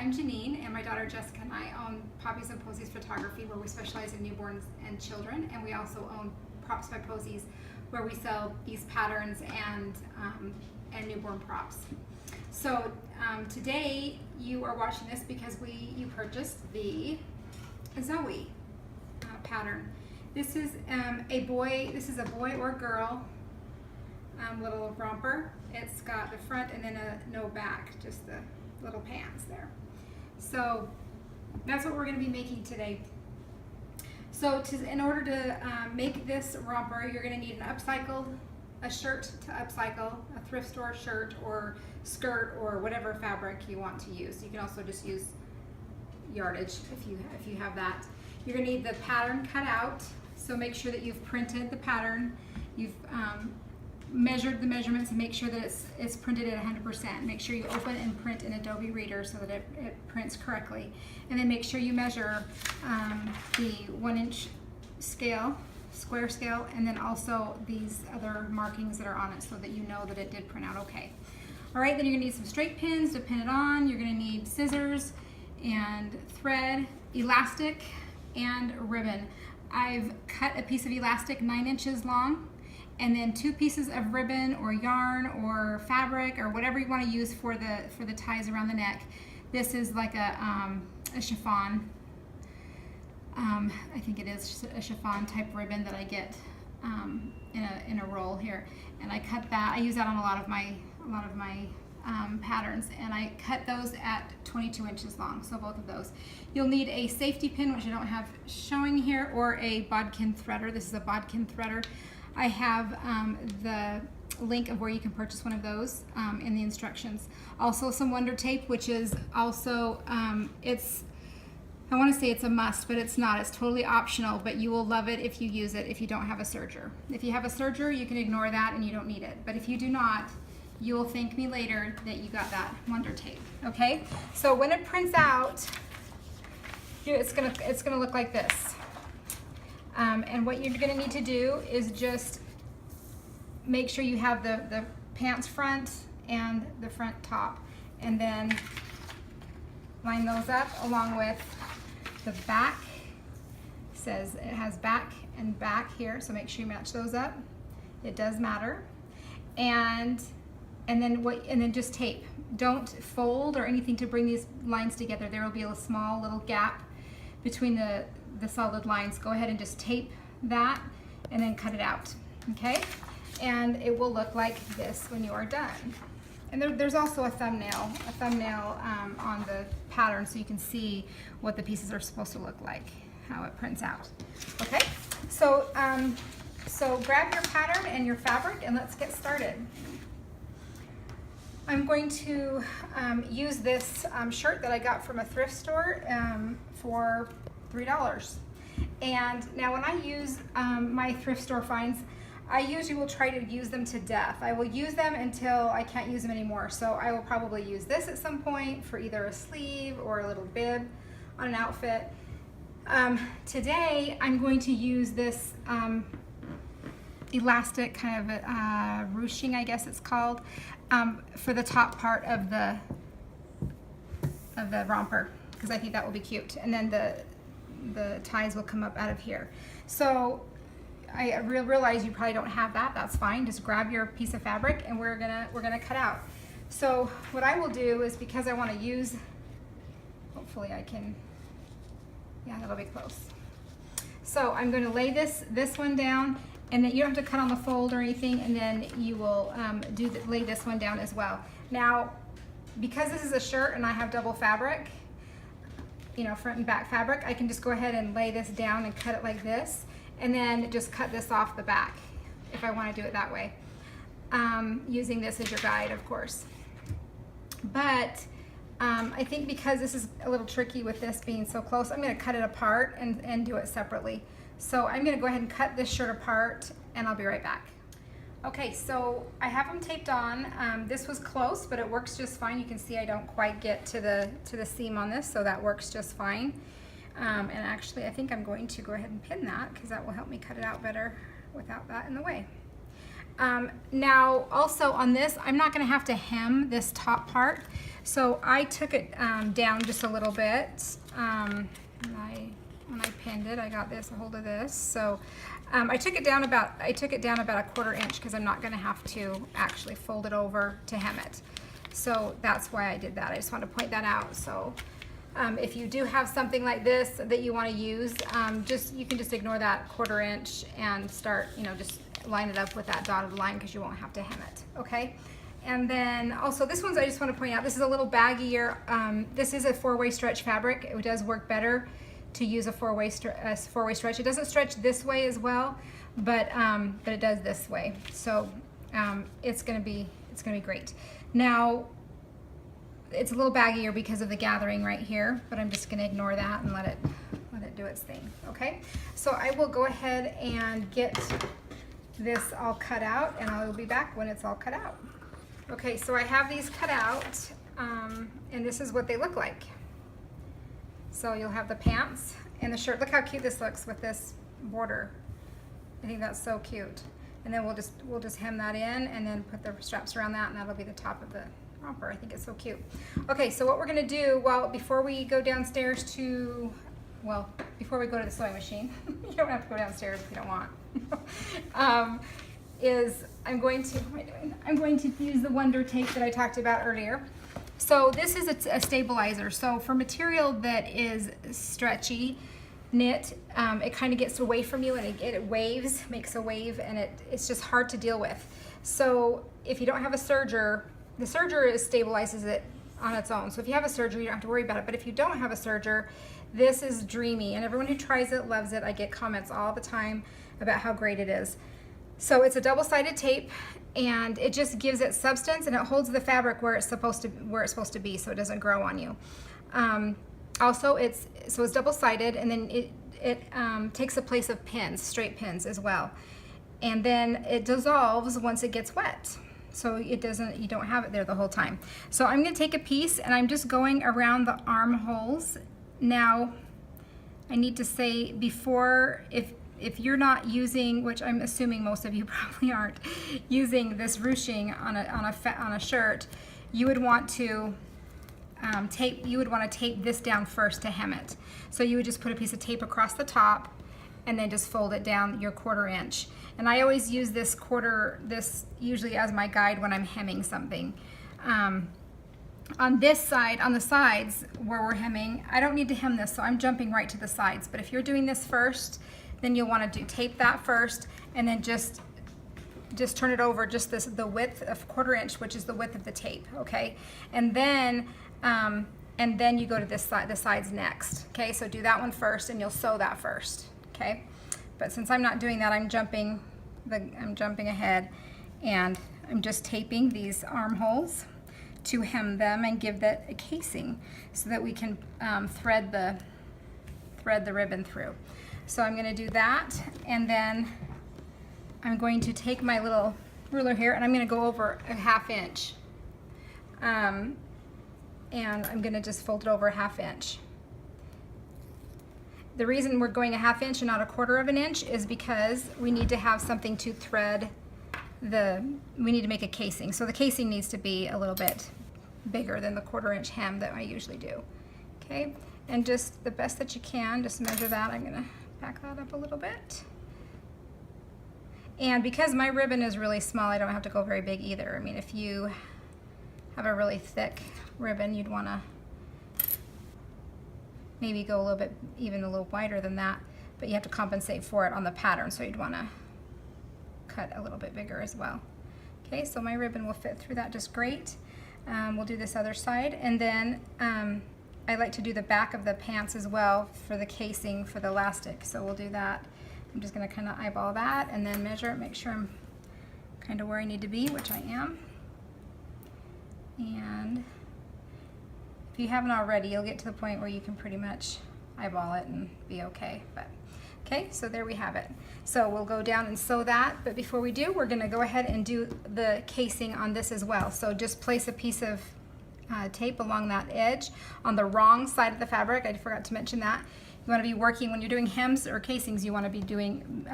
I'm Janine, and my daughter Jessica and I own Props By Posies Photography, where we specialize in newborns and children, and we also own Props By Posies, where we sell these patterns and newborn props. So today you are watching this because you purchased the Zoe pattern. This is a boy. This is a boy or girl little romper. It's got the front and then no back, just the little pants there. So that's what we're going to be making today. So in order to make this romper, you're going to need a shirt to upcycle, a thrift store shirt or skirt or whatever fabric you want to use. You can also just use yardage if you have that. You're going to need the pattern cut out. So make sure that you've printed the pattern. You've measured the measurements and make sure that it's printed at 100%. Make sure you open and print in Adobe Reader so that it prints correctly. And then make sure you measure the 1-inch scale, square scale, and then also these other markings that are on it so that you know that it did print out okay. All right, then you're gonna need some straight pins to pin it on. You're gonna need scissors and thread, elastic, and ribbon. I've cut a piece of elastic 9 inches long, and then 2 pieces of ribbon or yarn or fabric or whatever you want to use for the ties around the neck. This is like a chiffon. I think it is a chiffon type ribbon that I get in a roll here, and I cut that. I use that on a lot of my patterns, and I cut those at 22 inches long. So both of those. You'll need a safety pin, which I don't have showing here, or a Bodkin Threader. This is a Bodkin Threader. I have the link of where you can purchase one of those in the instructions. Also some Wonder Tape, which is also, I want to say it's a must, but it's not. It's totally optional, but you will love it if you use it if you don't have a serger. If you have a serger, you can ignore that and you don't need it. But if you do not, you will thank me later that you got that Wonder Tape, okay? So when it prints out, it's gonna look like this. And what you're gonna need to do is just make sure you have the pants front and the front top, and then line those up along with the back. Says it has back and back here, so make sure you match those up. It does matter. And then just tape. Don't fold or anything to bring these lines together. There will be a small little gap between the solid lines. Go ahead and just tape that and then cut it out, okay? And it will look like this when you are done. And there's also a thumbnail on the pattern so you can see what the pieces are supposed to look like, how it prints out, okay? So, so grab your pattern and your fabric and let's get started. I'm going to use this shirt that I got from a thrift store for $3. And now when I use my thrift store finds, I usually will try to use them to death. I will use them until I can't use them anymore. So I will probably use this at some point for either a sleeve or a little bib on an outfit. Today I'm going to use this elastic kind of ruching, I guess it's called, for the top part of the romper, because I think that will be cute. And then the ties will come up out of here. So I realize you probably don't have that. That's fine. Just grab your piece of fabric and we're gonna cut out. So what I will do is, because I want to use, hopefully I can, yeah, that'll be close. So I'm going to lay this one down, and then you don't have to cut on the fold or anything, and then you will lay this one down as well. Now, because this is a shirt and I have double fabric, you know, front and back fabric, I can just go ahead and lay this down and cut it like this, and then just cut this off the back if I want to do it that way, using this as your guide, of course. But I think because this is a little tricky with this being so close, I'm going to cut it apart and do it separately. So I'm going to go ahead and cut this shirt apart, and I'll be right back. Okay, so I have them taped on. This was close, but it works just fine. You can see I don't quite get to the seam on this, so that works just fine. And actually, I think I'm going to go ahead and pin that, because that will help me cut it out better without that in the way. Now, also on this, I'm not going to have to hem this top part, So I took it down just a little bit. When I pinned it, I got a hold of this. So I took it down about a 1/4 inch because I'm not going to have to actually fold it over to hem it. So that's why I did that. I just want to point that out. So if you do have something like this that you want to use, you can just ignore that 1/4 inch and start, just line it up with that dotted line because you won't have to hem it. Okay. And then also this one's, I just want to point out, this is a little baggier. This is a 4-way stretch fabric. It does work better to use a 4-way stretch. It doesn't stretch this way as well, but it does this way. So it's gonna be great. Now it's a little baggier because of the gathering right here, but I'm just gonna ignore that and let it do its thing. Okay. So I will go ahead and get this all cut out, and I will be back when it's all cut out. Okay, so I have these cut out, and this is what they look like. So you'll have the pants and the shirt. Look how cute this looks with this border. I think that's so cute. And then we'll just hem that in and then put the straps around that, and that'll be the top of the romper. I think it's so cute. Okay, so what we're gonna do, before we go downstairs before we go to the sewing machine, you don't have to go downstairs if you don't want, I'm going to use the Wonder Tape that I talked about earlier. So this is a stabilizer. So for material that is stretchy, knit, it kind of gets away from you and it waves, makes a wave, and it's just hard to deal with. So if you don't have a serger, the serger stabilizes it on its own. So if you have a serger, you don't have to worry about it. But if you don't have a serger, this is dreamy, and everyone who tries it loves it. I get comments all the time about how great it is. So it's a double-sided tape, and it just gives it substance, and it holds the fabric where it's supposed to be, so it doesn't grow on you. Also, it's double-sided, and then it takes the place of pins, straight pins as well. And then it dissolves once it gets wet. So you don't have it there the whole time. So I'm going to take a piece, and I'm just going around the armholes. Now, I need to say before, if you're not using, which I'm assuming most of you probably aren't, using this ruching on a shirt, you would want to tape this down first to hem it. So you would just put a piece of tape across the top and then just fold it down your 1/4 inch. And I always use this usually as my guide when I'm hemming something. On this side, on the sides where we're hemming, I don't need to hem this, so I'm jumping right to the sides. But if you're doing this first, then you'll want to tape that first, and then just turn it over the width of 1/4 inch, which is the width of the tape, okay? And then you go to this side, the sides next, okay? So do that one first, and you'll sew that first, okay? But since I'm not doing that, I'm jumping ahead, and I'm just taping these armholes to hem them and give that a casing so that we can thread the ribbon through. So I'm going to do that, and then I'm going to take my little ruler here, and I'm going to go over a 1/2 inch. And I'm going to just fold it over a 1/2 inch. The reason we're going a 1/2 inch and not a 1/4 inch is because we need to have something to thread we need to make a casing. So the casing needs to be a little bit bigger than the 1/4 inch hem that I usually do. Okay, and just the best that you can, just measure that. I'm going to back that up a little bit. And because my ribbon is really small, I don't have to go very big either. I mean, if you have a really thick ribbon, you'd want to maybe go even a little wider than that, but you have to compensate for it on the pattern, so you'd want to cut a little bit bigger as well. Okay, so my ribbon will fit through that just great. We'll do this other side, and then I like to do the back of the pants as well for the casing for the elastic, so we'll do that. I'm just going to kind of eyeball that and then measure it, make sure I'm kind of where I need to be, which I am. And if you haven't already, you'll get to the point where you can pretty much eyeball it and be okay. But okay, so there we have it. So we'll go down and sew that, but before we do, we're going to go ahead and do the casing on this as well. So just place a piece of tape along that edge on the wrong side of the fabric. I forgot to mention that. You want to be working when you're doing hems or casings. You want to be doing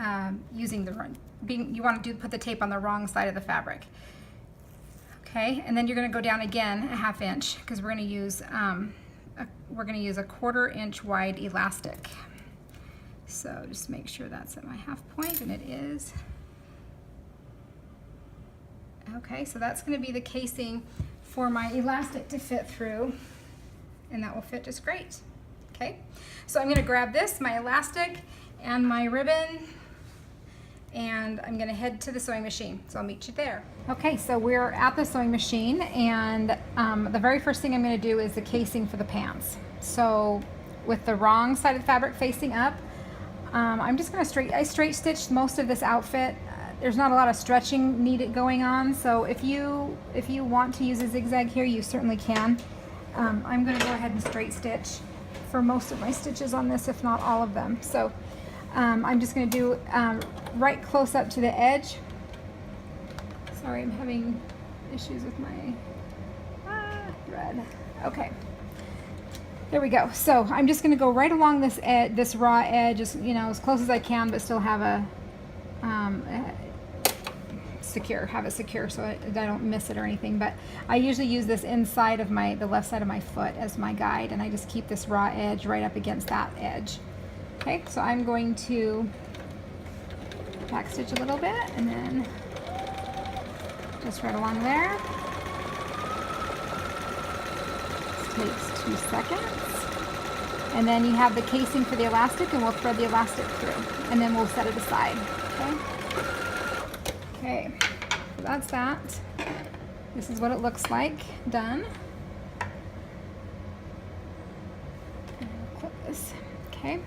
put the tape on the wrong side of the fabric. Okay, and then you're going to go down again a 1/2 inch because we're going to use a 1/4 inch wide elastic. So just make sure that's at my 1/2 point, and it is. Okay, so that's going to be the casing for my elastic to fit through, and that will fit just great. Okay, so I'm going to grab this, my elastic and my ribbon, and I'm going to head to the sewing machine. So I'll meet you there. Okay, so we're at the sewing machine, and the very first thing I'm going to do is the casing for the pants. So with the wrong side of the fabric facing up, I'm just going to straight stitch most of this outfit. There's not a lot of stretching needed going on, so if you want to use a zigzag here, you certainly can. I'm going to go ahead and straight stitch for most of my stitches on this, if not all of them. So I'm just going to do right close up to the edge. Sorry, I'm having issues with my thread. Okay, there we go. So I'm just going to go right along this this raw edge, as close as I can, but still have a secure so I don't miss it or anything. But I usually use this inside of the left side of my foot as my guide, and I just keep this raw edge right up against that edge. Okay, so I'm going to back stitch a little bit, and then just right along there. This takes 2 seconds. And then you have the casing for the elastic, and we'll thread the elastic through, and then we'll set it aside. Okay, so that's that. This is what it looks like done. Clip this. Okay,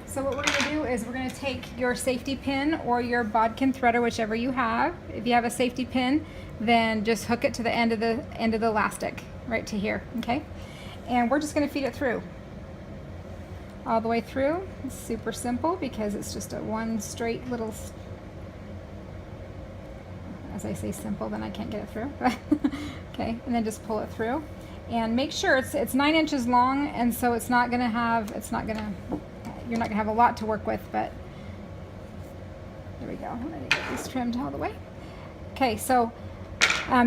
so what we're going to do is we're going to take your safety pin or your Bodkin Threader, whichever you have. If you have a safety pin, then just hook it to the end of the elastic, right to here. Okay, and we're just going to feed it through all the way through. It's super simple because it's just a one straight little. As I say simple, then I can't get it through. Okay, and then just pull it through, and make sure it's 9 inches long, and so you're not gonna have a lot to work with. But there we go. I'm gonna get this trimmed all the way. Okay, so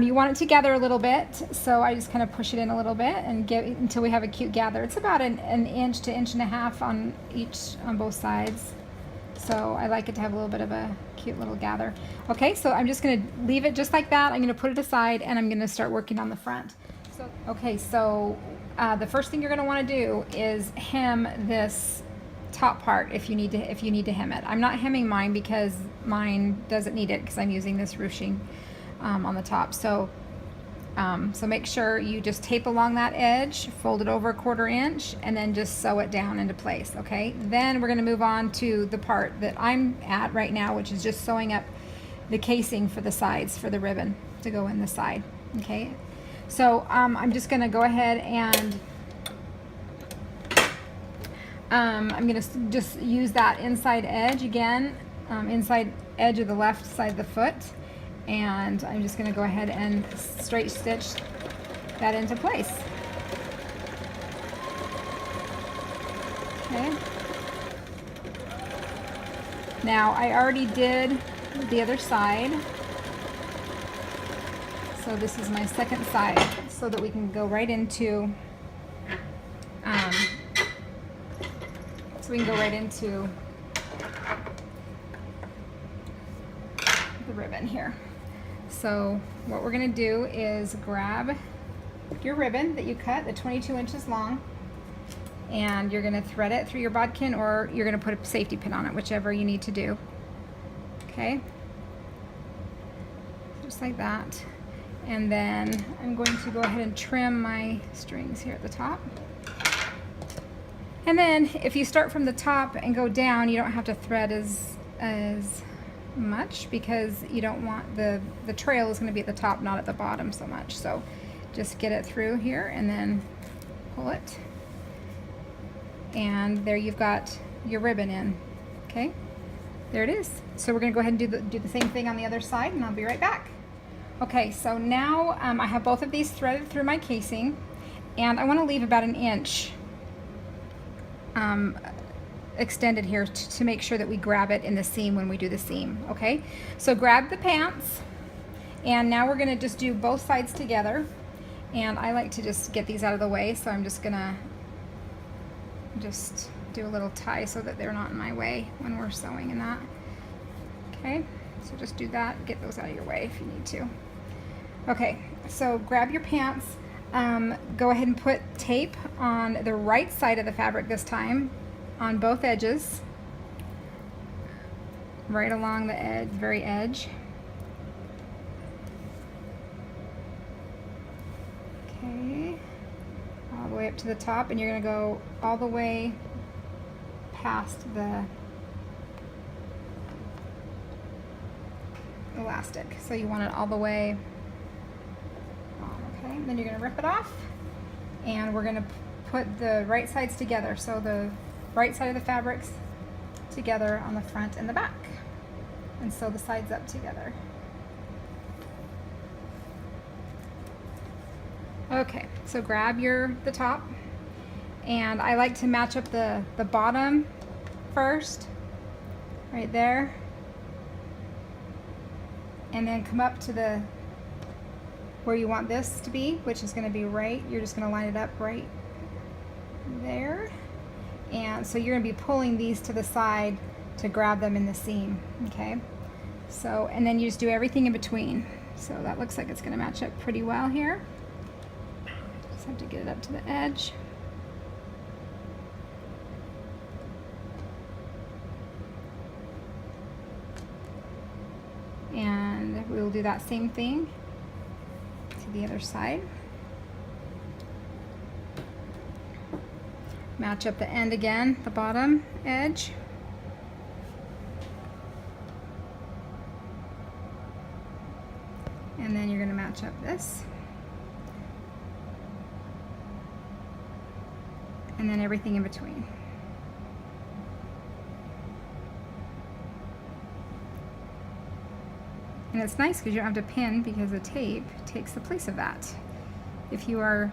you want it to gather a little bit, so I just kind of push it in a little bit and get until we have a cute gather. It's about an inch to 1.5 inches on both sides. So I like it to have a little bit of a cute little gather. Okay, so I'm just going to leave it just like that. I'm going to put it aside, and I'm going to start working on the front. So the first thing you're going to want to do is hem this top part if you need to hem it. I'm not hemming mine because mine doesn't need it because I'm using this ruching on the top. So make sure you just tape along that edge, fold it over 1/4 inch, and then just sew it down into place. Okay, then we're going to move on to the part that I'm at right now, which is just sewing up the casing for the sides for the ribbon to go in the side. Okay, so I'm just going to go ahead and I'm going to just use that inside edge again, inside edge of the left side of the foot. And I'm just going to go ahead and straight stitch that into place. Okay. Now I already did the other side, so this is my second side, so that we can go right into the ribbon here. So what we're going to do is grab your ribbon that you cut, the 22 inches long, and you're going to thread it through your bodkin, or you're going to put a safety pin on it, whichever you need to do. Okay, just like that. And then I'm going to go ahead and trim my strings here at the top. And then if you start from the top and go down, you don't have to thread as much, because you don't want the trail is going to be at the top, not at the bottom so much. So just get it through here and then pull it, and there you've got your ribbon in. Okay, there it is. So we're going to go ahead and do the same thing on the other side, and I'll be right back. Okay, so now I have both of these threaded through my casing, and I want to leave about 1 inch extended here to make sure that we grab it in the seam when we do the seam. Okay, so grab the pants And now we're gonna just do both sides together. And I like to just get these out of the way, so I'm just gonna just do a little tie so that they're not in my way when we're sewing and that. Okay, so just do that, get those out of your way if you need to. Okay, so grab your pants, go ahead and put tape on the right side of the fabric this time, on both edges, right along the edge, very edge. Okay, all the way up to the top, and you're going to go all the way past the elastic. So you want it all the way on, okay? Then you're going to rip it off, and we're going to put the right sides together. So the right side of the fabrics together on the front and the back, and sew the sides up together. Okay, so grab the top, and I like to match up the bottom first, right there, and then come up to where you want this to be, which is going to be right, you're just going to line it up right there, and so you're going to be pulling these to the side to grab them in the seam, okay? So, and then you just do everything in between. So that looks like it's going to match up pretty well here. Just have to get it up to the edge. And we'll do that same thing to the other side. Match up the end again, the bottom edge. And then you're going to match up this. And then everything in between. And it's nice because you don't have to pin, because the tape takes the place of that. If you are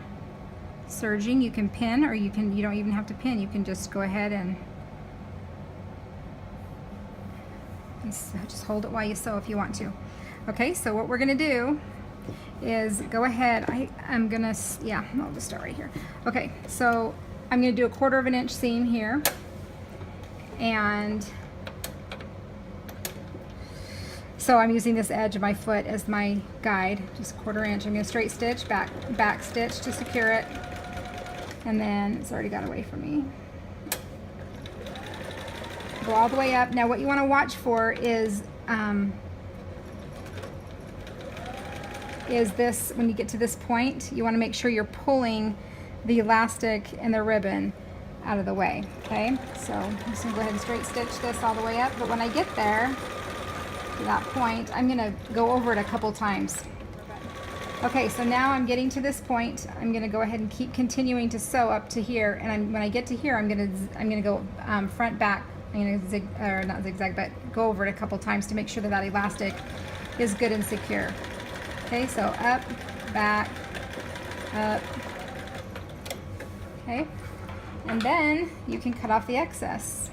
serging, you can pin, or you don't even have to pin. You can just go ahead and just hold it while you sew if you want to. Okay, so what we're gonna do is go ahead, I'm gonna, yeah, I'll just start right here. Okay, so I'm gonna do a 1/4 of an inch seam here, and so I'm using this edge of my foot as my guide, just 1/4 inch. I'm gonna straight stitch, back stitch to secure it, and then it's already got away from me. Go all the way up. Now what you wanna watch for is this, when you get to this point, you want to make sure you're pulling the elastic and the ribbon out of the way, okay? So I'm just going to go ahead and straight stitch this all the way up, but when I get there to that point, I'm going to go over it a couple times. Okay, so now I'm getting to this point. I'm going to go ahead and keep continuing to sew up to here, and when I get to here, I'm going to go front, back. I'm going to not zigzag, but go over it a couple times to make sure that that elastic is good and secure. Okay, so up, back, up, okay, and then you can cut off the excess.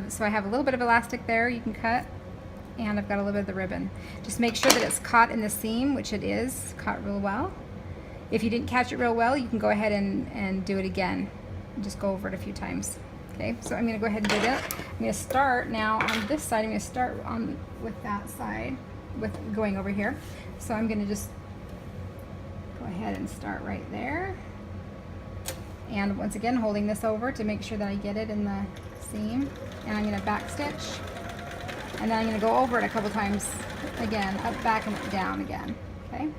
So I have a little bit of elastic there you can cut, and I've got a little bit of the ribbon. Just make sure that it's caught in the seam, which it is, caught real well. If you didn't catch it real well, you can go ahead and do it again. Just go over it a few times. Okay, so I'm gonna go ahead and do that. I'm gonna start now on this side. I'm gonna start with that side, with going over here. So I'm going to just go ahead and start right there, and once again holding this over to make sure that I get it in the seam, and I'm going to back stitch, and then I'm going to go over it a couple times again, up, back, and down again. Okay, and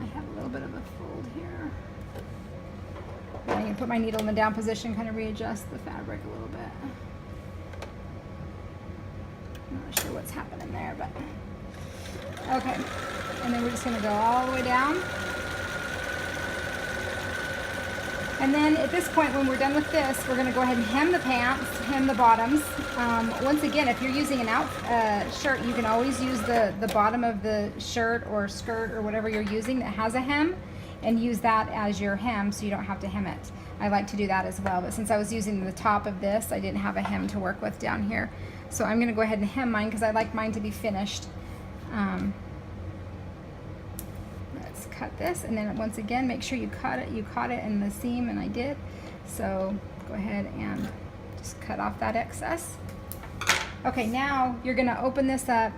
I have a little bit of a fold here, and I'm going to put my needle in the down position, kind of readjust the fabric a little bit. I'm not sure what's happening there, but okay, and then we're just going to go all the way down. And then at this point, when we're done with this, we're going to go ahead and hem the pants, hem the bottoms. Once again, if you're using an shirt, you can always use the bottom of the shirt or skirt or whatever you're using that has a hem, and use that as your hem so you don't have to hem it. I like to do that as well, but since I was using the top of this, I didn't have a hem to work with down here. So I'm going to go ahead and hem mine because I like mine to be finished. Let's cut this, and then once again, make sure you caught it in the seam, and I did. So go ahead and just cut off that excess. Okay, now you're gonna open this up,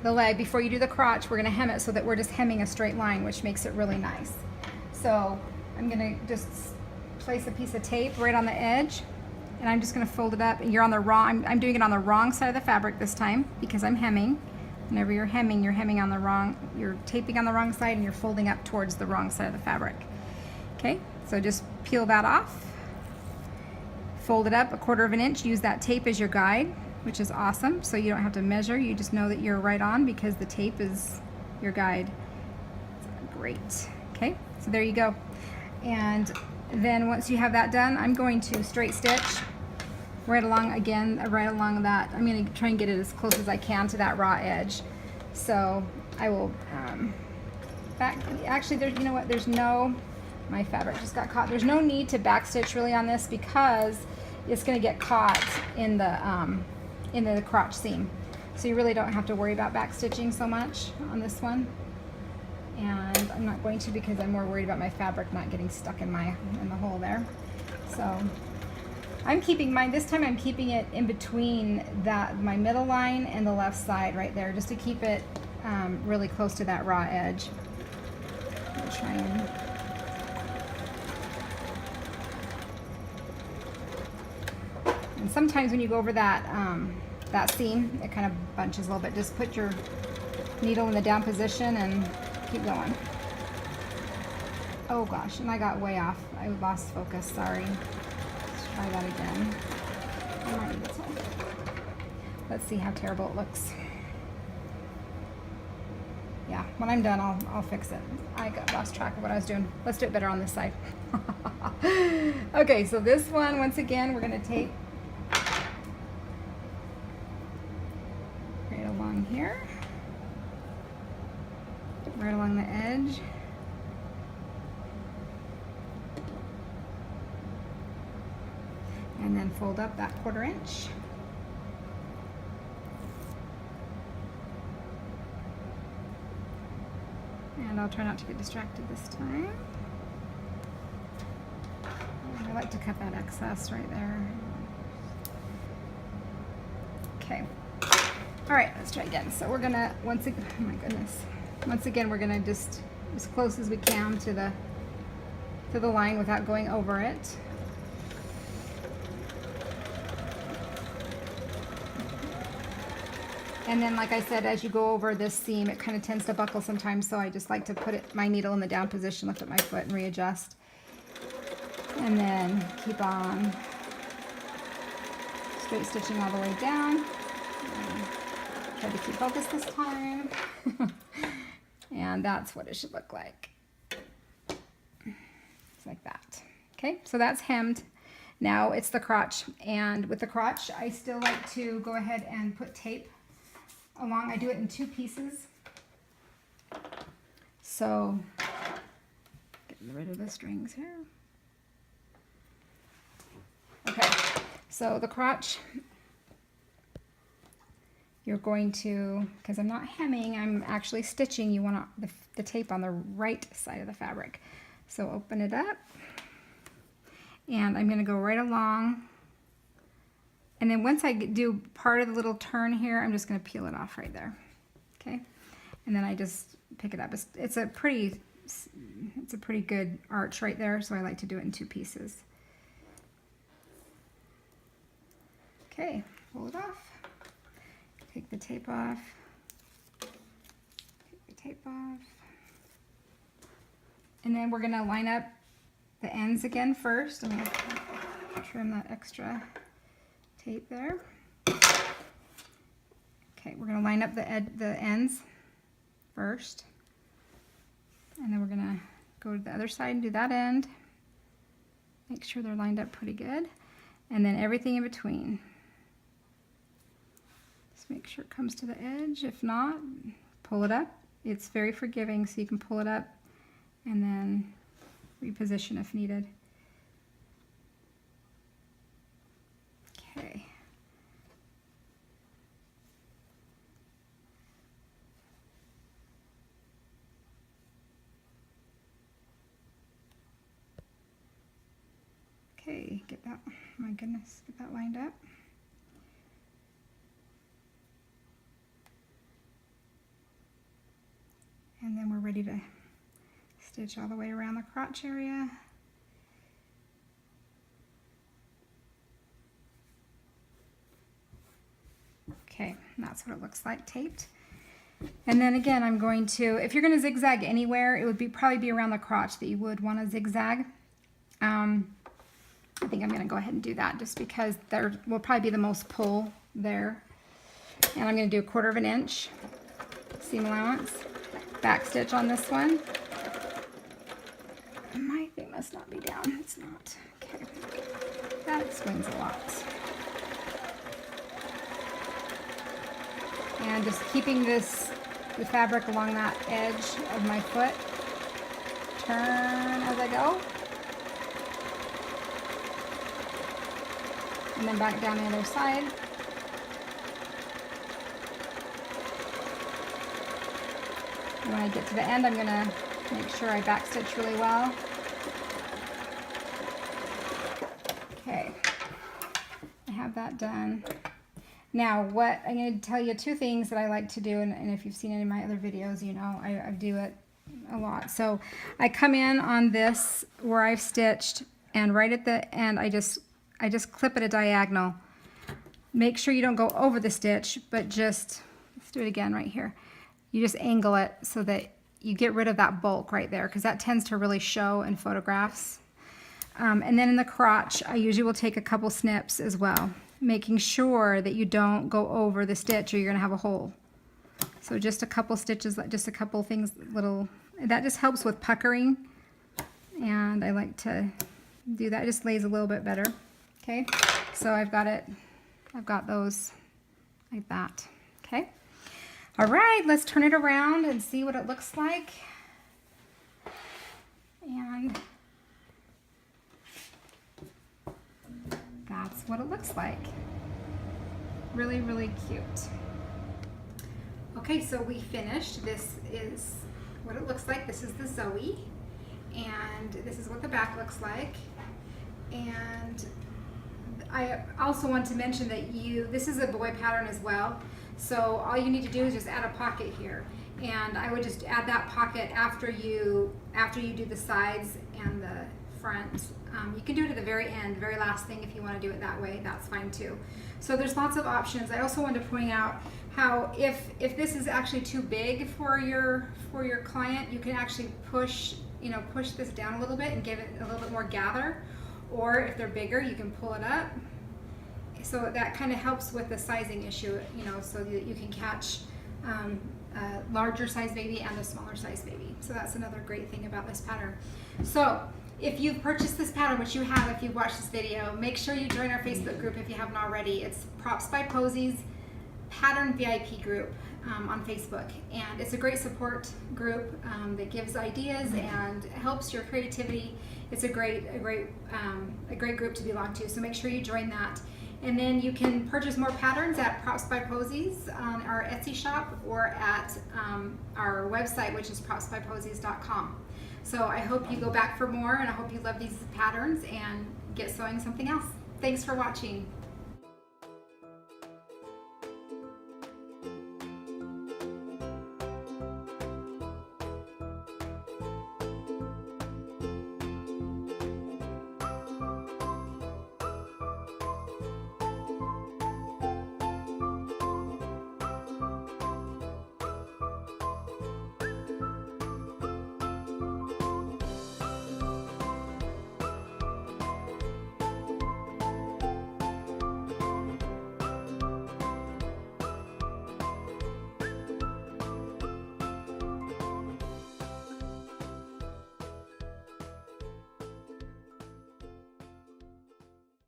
the leg, before you do the crotch. We're gonna hem it so that we're just hemming a straight line, which makes it really nice. So I'm gonna just place a piece of tape right on the edge, and I'm just gonna fold it up, and you're on the wrong, I'm doing it on the wrong side of the fabric this time because I'm hemming. Whenever you're hemming on the wrong, you're taping on the wrong side and you're folding up towards the wrong side of the fabric. Okay, so just peel that off, fold it up 1/4 of an inch, use that tape as your guide, which is awesome. So you don't have to measure, you just know that you're right on because the tape is your guide. Great, okay, so there you go. And then once you have that done, I'm going to straight stitch right along again, right along that. I'm going to try and get it as close as I can to that raw edge. So I will actually there's, you know what, there's no, my fabric just got caught. There's no need to back stitch really on this because it's going to get caught in the crotch seam. So you really don't have to worry about back stitching so much on this one. And I'm not going to because I'm more worried about my fabric not getting stuck in the hole there. So I'm keeping mine, this time I'm keeping it in between my middle line and the left side right there, just to keep it really close to that raw edge. I'll try and sometimes when you go over that seam, it kind of bunches a little bit. Just put your needle in the down position and keep going. Oh gosh, and I got way off. I lost focus, sorry. Try that again. I might need to. Let's see how terrible it looks. Yeah, when I'm done, I'll fix it. I lost track of what I was doing. Let's do it better on this side. Okay, so this one, once again, we're going to tape right along here, right along the edge. And then fold up that 1/4 inch. And I'll try not to get distracted this time. I like to cut that excess right there. Okay. All right, let's try again. So we're gonna, once again, oh my goodness. Once again, we're gonna just as close as we can to the line without going over it. And then, like I said, as you go over this seam, it kind of tends to buckle sometimes, so I just like to put my needle in the down position, lift up my foot, and readjust. And then keep on straight stitching all the way down. Try to keep focus this time. And that's what it should look like. It's like that. Okay, so that's hemmed. Now it's the crotch. And with the crotch, I still like to go ahead and put tape along. I do it in 2 pieces. So, getting rid of the strings here. Okay, so the crotch, you're going to, because I'm not hemming, I'm actually stitching, you want the tape on the right side of the fabric. So open it up, and I'm going to go right along. And then once I do part of the little turn here, I'm just going to peel it off right there. Okay, and then I just pick it up. It's a pretty good arch right there, so I like to do it in 2 pieces. Okay, pull it off. Take the tape off. Take the tape off. And then we're going to line up the ends again first. I'm going to trim that extra tape there. Okay, we're going to line up the ends first. And then we're going to go to the other side and do that end. Make sure they're lined up pretty good. And then everything in between. Just make sure it comes to the edge. If not, pull it up. It's very forgiving, so you can pull it up and then reposition if needed. Okay. Okay, get that, my goodness, get that lined up. And then we're ready to stitch all the way around the crotch area. Okay, and that's what it looks like taped. And then again, I'm going to, if you're going to zigzag anywhere, it would probably be around the crotch that you would want to zigzag. I think I'm going to go ahead and do that just because there will probably be the most pull there. And I'm going to do 1/4 inch seam allowance, back stitch on this one. My thing must not be down. It's not. Okay, that explains a lot. And just keeping the fabric along that edge of my foot. Turn as I go. And then back down the other side. And when I get to the end, I'm going to make sure I back stitch really well. Okay, I have that done. Now, what I'm going to tell you 2 things that I like to do, and if you've seen any of my other videos, you know I do it a lot. So I come in on this where I've stitched, and right at the end, I just clip at a diagonal. Make sure you don't go over the stitch, but just, let's do it again right here. You just angle it so that you get rid of that bulk right there, because that tends to really show in photographs. And then in the crotch, I usually will take a couple snips as well, making sure that you don't go over the stitch or you're gonna have a hole. So just a couple stitches, just a couple things, that just helps with puckering. And I like to do that, it just lays a little bit better. Okay, so I've got those like that, okay? All right, let's turn it around and see what it looks like. And that's what it looks like. Really, really cute. Okay, so we finished. This is what it looks like. This is the Zoe, and this is what the back looks like. And I also want to mention that this is a boy pattern as well. So all you need to do is just add a pocket here. And I would just add that pocket after you do the sides and the front. You can do it at the very end, very last thing if you want to do it that way, that's fine too. So there's lots of options. I also wanted to point out how if this is actually too big for your client, you can actually push this down a little bit and give it a little bit more gather. Or if they're bigger, you can pull it up. So that kind of helps with the sizing issue, so that you can catch a larger size baby and a smaller size baby. So that's another great thing about this pattern. So if you've purchased this pattern, which you have if you've watched this video, make sure you join our Facebook group if you haven't already. It's Props by Posies Pattern VIP group on Facebook. And it's a great support group that gives ideas and helps your creativity. It's a great group to belong to. So make sure you join that. And then you can purchase more patterns at Props by Posies on our Etsy shop or at our website, which is propsbyposies.com. So I hope you go back for more, and I hope you love these patterns and get sewing something else. Thanks for watching.